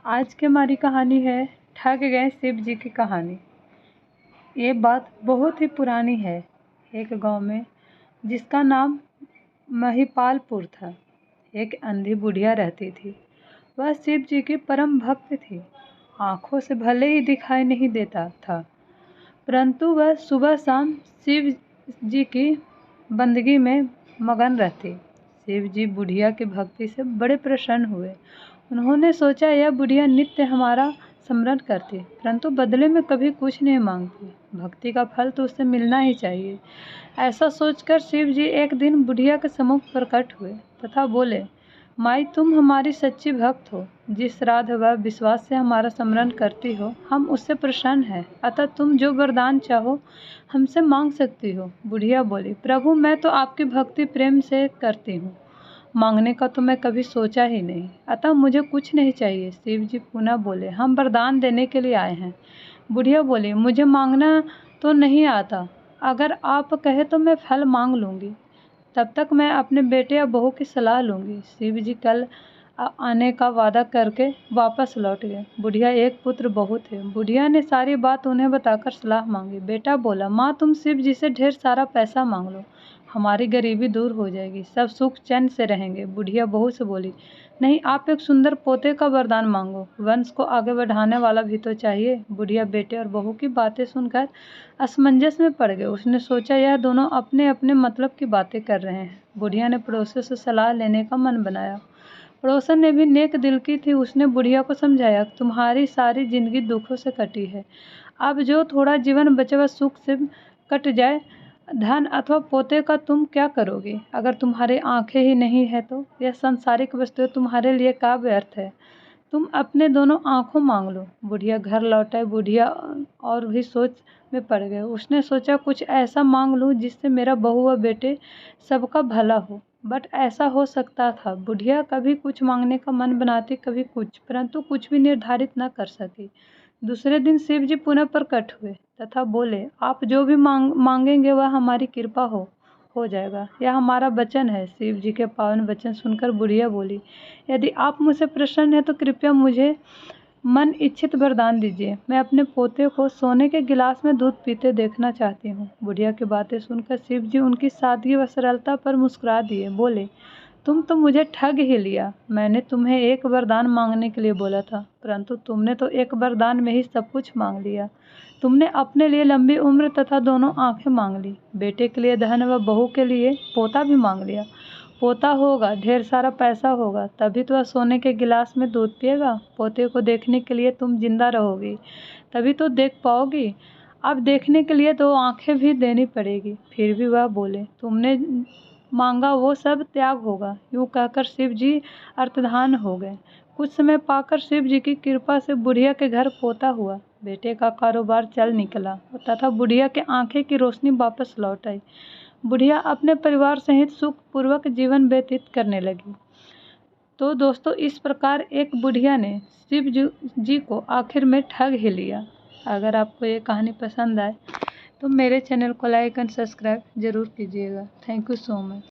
आज की हमारी कहानी है ठग गए शिव जी की कहानी। ये बात बहुत ही पुरानी है। एक गांव में जिसका नाम महिपालपुर था, एक अंधी बुढ़िया रहती थी। वह शिव जी की परम भक्त थी। आंखों से भले ही दिखाई नहीं देता था, परंतु वह सुबह शाम शिव जी की बंदगी में मगन रहती। शिव जी बुढ़िया की भक्ति से बड़े प्रसन्न हुए। उन्होंने सोचा, यह बुढ़िया नित्य हमारा स्मरण करती, परंतु बदले में कभी कुछ नहीं मांगती। भक्ति का फल तो उसे मिलना ही चाहिए। ऐसा सोचकर शिव जी एक दिन बुढ़िया के सम्मुख प्रकट हुए तथा बोले, माई, तुम हमारी सच्ची भक्त हो। जिस श्राद्ध व विश्वास से हमारा स्मरण करती हो, हम उससे प्रसन्न हैं। अतः तुम जो वरदान चाहो हमसे मांग सकती हो। बुढ़िया बोली, प्रभु, मैं तो आपकी भक्ति प्रेम से करती हूँ, मांगने का तो मैं कभी सोचा ही नहीं, अतः मुझे कुछ नहीं चाहिए। शिव जी पुनः बोले, हम वरदान देने के लिए आए हैं। बुढ़िया बोली, मुझे मांगना तो नहीं आता, अगर आप कहे तो मैं फल मांग लूँगी। तब तक मैं अपने बेटे या बहू की सलाह लूँगी। शिव जी कल आने का वादा करके वापस लौट गए। बुढ़िया एक पुत्र बहू थे। बुढ़िया ने सारी बात उन्हें बताकर सलाह मांगी। बेटा बोला, माँ, तुम शिव जी से ढेर सारा पैसा मांग लो, हमारी गरीबी दूर हो जाएगी, सब सुख चैन से रहेंगे। बुढ़िया बहू से बोली, नहीं, आप एक सुंदर पोते का वरदान मांगो, वंश को आगे बढ़ाने वाला भी तो चाहिए। बुढ़िया बेटे और बहू की बातें सुनकर असमंजस में पड़ गए। उसने सोचा, यह दोनों अपने अपने मतलब की बातें कर रहे हैं। बुढ़िया ने पड़ोसियों से सलाह लेने का मन बनाया। पड़ोसन ने भी नेक दिल की थी। उसने बुढ़िया को समझाया, तुम्हारी सारी जिंदगी दुखों से कटी है, अब जो थोड़ा जीवन बचे वह सुख से कट जाए। धन अथवा पोते का तुम क्या करोगे? अगर तुम्हारी आंखें ही नहीं है तो यह सांसारिक वस्तुएं तुम्हारे लिए क्या व्यर्थ है? तुम अपने दोनों आंखों मांग लो। बुढ़िया घर लौटा। बुढ़िया और भी सोच में पड़ गए। उसने सोचा, कुछ ऐसा मांग लूं जिससे मेरा बहू व बेटे सबका भला हो। बट ऐसा हो सकता था। बुढ़िया कभी कुछ मांगने का मन बनाती, कभी कुछ, परंतु कुछ भी निर्धारित न कर सकी। दूसरे दिन शिव जी पुनः प्रकट हुए तथा बोले, आप जो भी मांगेंगे वह हमारी कृपा हो जाएगा, यह हमारा वचन है। शिव जी के पावन वचन सुनकर बुढ़िया बोली, यदि आप मुझसे प्रसन्न हैं तो कृपया मुझे मन इच्छित वरदान दीजिए। मैं अपने पोते को सोने के गिलास में दूध पीते देखना चाहती हूँ। बुढ़िया की बातें सुनकर शिव जी उनकी सादगी व सरलता पर मुस्कुरा दिए। बोले, तुम तो मुझे ठग ही लिया। मैंने तुम्हें एक वरदान मांगने के लिए बोला था, परंतु तुमने तो एक वरदान में ही सब कुछ मांग लिया। तुमने अपने लिए लंबी उम्र तथा दोनों आंखें मांग ली, बेटे के लिए धन व बहू के लिए पोता भी मांग लिया। पोता होगा, ढेर सारा पैसा होगा, तभी तो वह सोने के गिलास में दूध पिएगा। पोते को देखने के लिए तुम जिंदा रहोगी, तभी तो देख पाओगी। अब देखने के लिए 2 आंखें भी देनी पड़ेगी। फिर भी वह बोले, तुमने मांगा वो सब त्याग होगा। यूं कहकर शिव जी अर्तधान हो गए। कुछ समय पाकर शिव जी की कृपा से बुढ़िया के घर पोता हुआ। बेटे का कारोबार चल निकला तथा बुढ़िया के आंखें की रोशनी वापस लौट आई। बुढ़िया अपने परिवार सहित सुख पूर्वक जीवन व्यतीत करने लगी। तो दोस्तों, इस प्रकार एक बुढ़िया ने शिव जी को आखिर में ठग ही लिया। अगर आपको ये कहानी पसंद आए तो मेरे चैनल को लाइक एंड सब्सक्राइब जरूर कीजिएगा। Thank you so much.